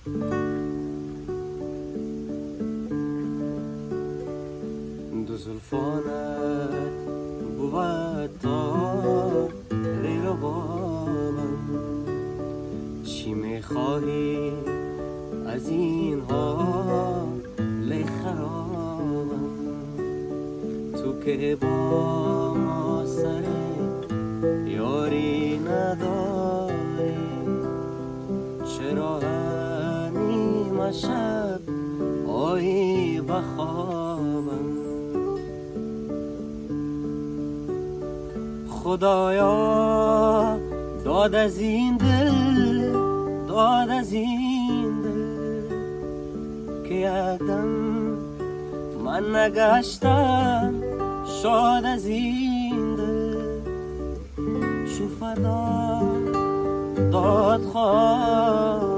دو زلفانت بود تا غیر بابم، چی میخواهی از این حال خرابم؟ تو که با ما سر یاری نداری، چرا نیمه شب آیی بخوابم؟ خدایا داد از این دل، داد از این دل که یکدم من نگشتم شاد از این دل. شو فدا داد خواه